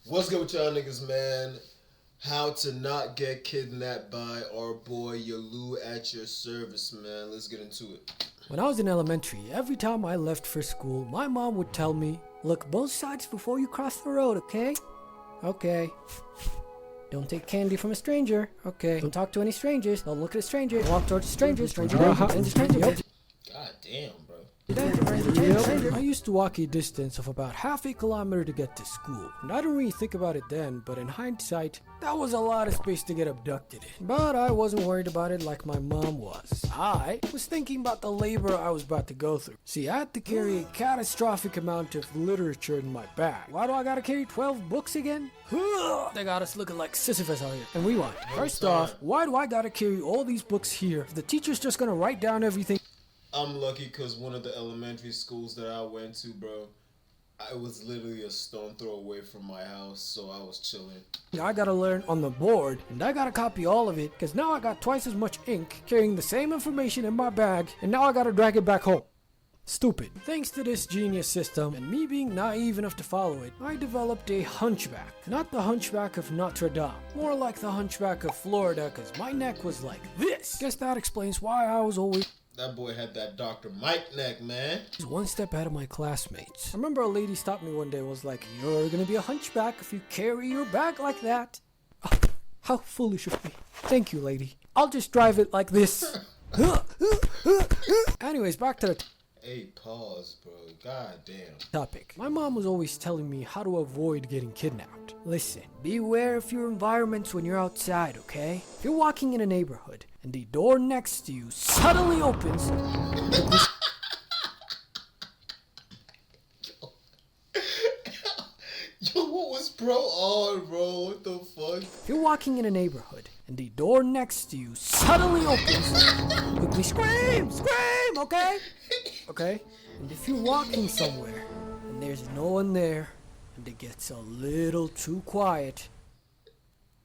What's good with y'all niggas, man? How to not get kidnapped by our boy Yal00 at your service, man. Let's get into it. When I was in elementary, every time I left for school, my mom would tell me, look both sides before you cross the road, okay? Okay. Don't take candy from a stranger. Okay. Don't talk to any strangers. Don't look at a stranger. Walk towards a stranger. Stranger. Stranger. Yep. God damn, bro. Yep. I used to walk a distance of about half a kilometer to get to school. And I didn't really think about it then, but in hindsight, that was a lot of space to get abducted in. But I wasn't worried about it like my mom was. I was thinking about the labor I was about to go through. See, I had to carry a catastrophic amount of literature in my bag. Why do I gotta carry 12 books again? They got us looking like Sisyphus out here. And rewind. First off, why do I gotta carry all these books here if the teacher's just gonna write down everything? I'm lucky because one of the elementary schools that I went to, bro, I was literally a stone throw away from my house, so I was chilling. I gotta learn on the board, and I gotta copy all of it, because now I got twice as much ink carrying the same information in my bag, and now I gotta drag it back home. Stupid. Thanks to this genius system, and me being naive enough to follow it, I developed a hunchback. Not the hunchback of Notre Dame, more like the hunchback of Florida, because my neck was like this. Guess that explains why I was always... That boy had that Dr. Mike neck, man. He's one step ahead of my classmates. I remember a lady stopped me one day and was like, you're gonna be a hunchback if you carry your bag like that. Oh, how foolish of me. Thank you, lady. I'll just drive it like this. Anyways, back to the Hey, pause, bro. God damn. topic. My mom was always telling me how to avoid getting kidnapped. Listen, beware of your environments when you're outside, okay? If you're walking in a neighborhood and the door next to you suddenly opens, Yo, what was bro on, bro? What the fuck? if you're walking in a neighborhood and the door next to you suddenly opens, quickly scream, scream, okay? Okay? And if you're walking somewhere and there's no one there and it gets a little too quiet,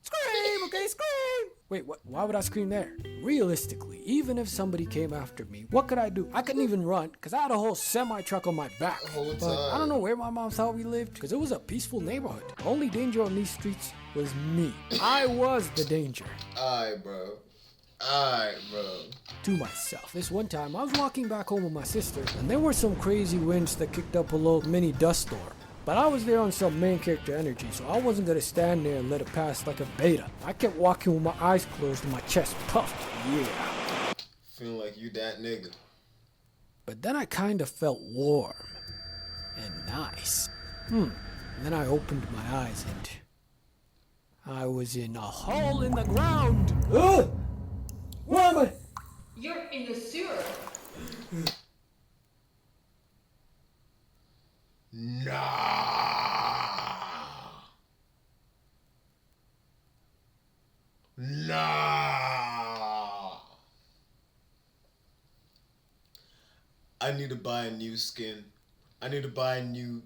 scream, okay, scream! Wait, what? Why would I scream there? Realistically, even if somebody came after me, what could I do? I couldn't even run because I had a whole semi-truck on my back. The whole But I time. don't know where my mom thought we lived because it was a peaceful neighborhood. The only danger on these streets was me. I was the danger. Alright, bro. Alright, bro. To myself. This one time, I was walking back home with my sister, and there were some crazy winds that kicked up a little mini dust storm. But I was there on some main character energy, so I wasn't gonna stand there and let it pass like a beta. I kept walking with my eyes closed and my chest puffed. Yeah. Feeling like you that nigga. But then I kind of felt warm and nice. And then I opened my eyes and I was in a hole in the ground. Ugh! Where am I? You're in the sewer. Nah. Nah. I need to buy a new skin. I need to buy a new...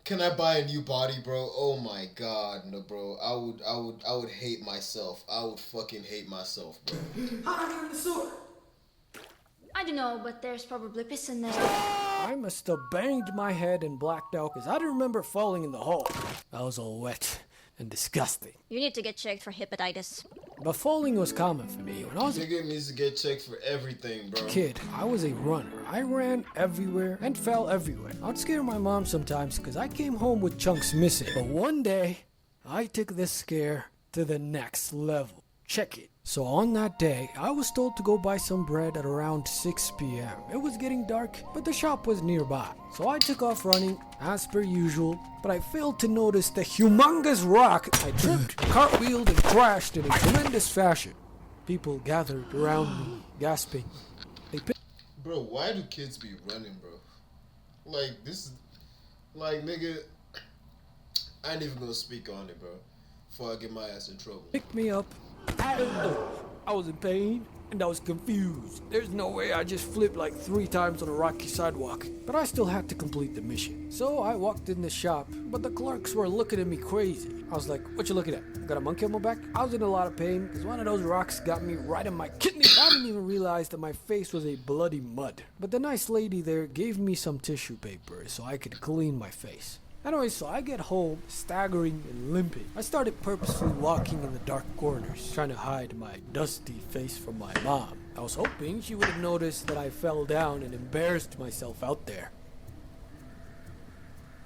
Can I buy a new body, bro? Oh my god, no, bro. I would hate myself. I would fucking hate myself, bro. How did I get in the sewer? I don't know, but there's probably piss in there. I must have banged my head and blacked out because I didn't remember falling in the hole. I was all wet and disgusting. You need to get checked for hepatitis. But falling was common for me. When I was a Nigga needs to get checked for everything, bro. kid, I was a runner. I ran everywhere and fell everywhere. I'd scare my mom sometimes because I came home with chunks missing. But one day, I took this scare to the next level. Check it. So on that day, I was told to go buy some bread at around 6 p.m. It was getting dark, but the shop was nearby. So I took off running, as per usual, but I failed to notice the humongous rock. I tripped, cartwheeled, and crashed in a tremendous fashion. People gathered around me, gasping. They picked Bro, why do kids be running, bro? Like, this is... Like, nigga... I ain't even gonna speak on it, bro. Before I get my ass in trouble. me up. I was in pain and I was confused. There's no way I just flipped like 3 times on a rocky sidewalk. But I still had to complete the mission. So I walked in the shop, but the clerks were looking at me crazy. I was like, what you looking at? Got a monkey on my back? I was in a lot of pain because one of those rocks got me right in my kidney. I didn't even realize that my face was a bloody mud. But the nice lady there gave me some tissue paper so I could clean my face. Anyway, so I get home, staggering and limping. I started purposefully walking in the dark corners, trying to hide my dusty face from my mom. I was hoping she would have noticed that I fell down and embarrassed myself out there.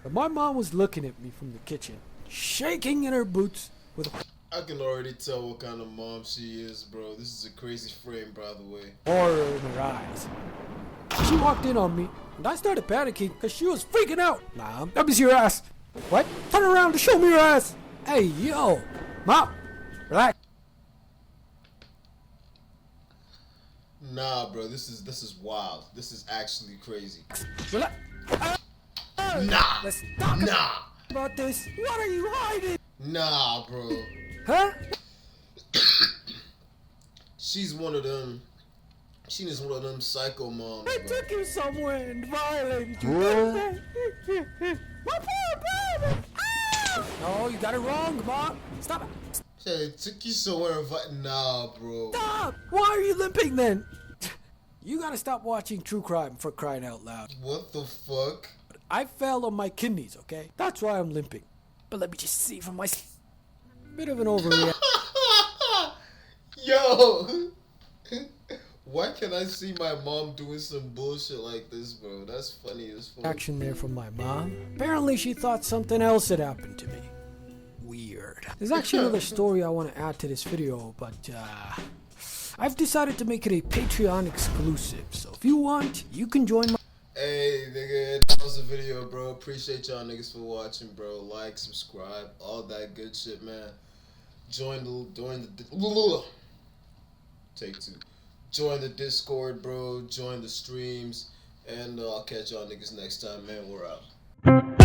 But my mom was looking at me from the kitchen, shaking in her boots with I can already tell what kind of mom she is, bro. This is a crazy frame, by the way. horror in her eyes. She walked in on me, and I started panicking because she was freaking out. Mom, let me see your ass. What? Turn around to show me your ass. Hey, yo. Mom, relax. Nah, bro, this is wild. This is actually crazy. Relax. Nah, Let's talk nah, about this. What are you hiding? nah, bro. Huh? She's one of them. She is one of them psycho moms, I bro. took you somewhere and violated you. My poor baby. Ah! No, you got it wrong, Mom. Stop it. Hey, took you somewhere, nah, bro. Stop! Why are you limping then? You gotta stop watching true crime for crying out loud. What the fuck? I fell on my kidneys, okay? That's why I'm limping. But let me just see from my... Bit of an overreaction Yo! Why can't I see my mom doing some bullshit like this, bro? That's funny as fuck. there from my mom. Apparently she thought something else had happened to me. Weird. There's actually another story I want to add to this video, but I've decided to make it a Patreon exclusive. So if you want, you can join my... Hey, nigga, that was the video, bro. Appreciate y'all niggas for watching, bro. Like, subscribe, all that good shit, man. Join the take two. Join the Discord, bro. Join the streams, and I'll catch y'all niggas next time, man. We're out.